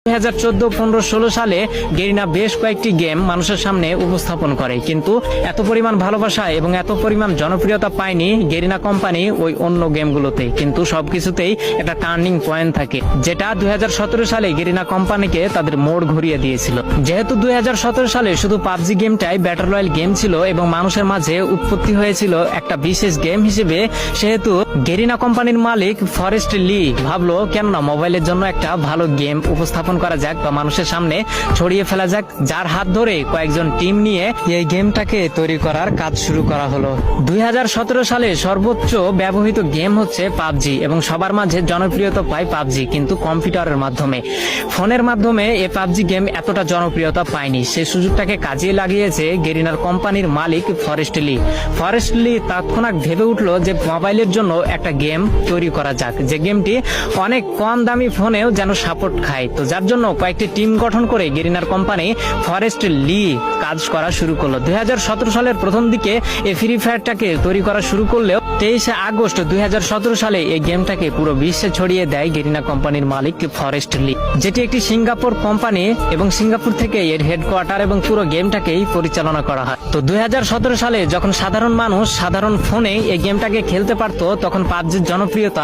2014, 15, 16 সালে গেরিনা বেশ কয়েকটি গেম মানুষের সামনে উপস্থাপন করে, কিন্তু এত পরিমাণ ভালোবাসা এবং এত পরিমাণ জনপ্রিয়তা পায়নি গেরিনা কোম্পানি ওই অন্য গেমগুলোতে। কিন্তু সবকিছুতেই একটা টার্নিং পয়েন্ট থাকে, যেটা 2017 সালে গেরিনা কোম্পানিকে তাদের মোড় ঘুরিয়ে দিয়েছিল। যেহেতু 2017 সালে শুধু পাবজি গেমটাই ব্যাটল রয়্যাল গেম ছিল এবং মানুষের মাঝে উৎপত্তি হয়েছিল একটা বিশেষ গেম হিসেবে, সেহেতু গেরিনা কোম্পানির মালিক ফরেস্ট লি ভাবলো কেন না মোবাইলের জন্য একটা ভালো গেম উপস্থাপন করা যাক বা মানুষের সামনে ছড়িয়ে ফেলা যাক, যার হাত ধরে কয়েকজন টিম নিয়ে এই গেমটাকে তৈরি করার কাজ শুরু করা হলো। 2017 সালে সর্বোচ্চ ব্যবহৃত গেম হচ্ছে পাবজি এবং সবার মাঝে জনপ্রিয়তা পায় পাবজি, কিন্তু কম্পিউটারের মাধ্যমে। ফোনের মাধ্যমে এই পাবজি গেম এতটা জনপ্রিয়তা পায়নি। সেই সুযোগটাকে কাজে লাগিয়েছে গেরিনার কোম্পানির মালিক ফরেস্ট লি। ফরেস্ট লি তৎক্ষণাৎ ভেবে উঠলো যে মোবাইলের জন্য একটা গেম তৈরি করা যাক, যে গেমটি অনেক কম দামি ফোনেও যেন সাপোর্ট খায়। তো যার জন্য কয়েকটি টিম গঠন করে গেরিনার কোম্পানি ফরেস্ট লি কাজ করা শুরু করলো। 2017 সালের প্রথম দিকে এই ফ্রি ফায়ারটাকে তৈরি করা শুরু করলেও 23 আগস্ট 2017 সালে এই গেমটাকে পুরো বিশ্বে ছড়িয়ে দেয় গেরিনা কোম্পানির মালিক ফরেস্ট লি, যেটি একটি সিঙ্গাপুর কোম্পানি এবং সিঙ্গাপুর থেকে এর হেডকোয়ার্টার এবং পুরো গেমটাকেই পরিচালনা করা হয়। তো 2017 সালে যখন সাধারণ মানুষ সাধারণ ফোনে এই গেমটাকে খেলতে পারতো, তখন পাবজির জনপ্রিয়তা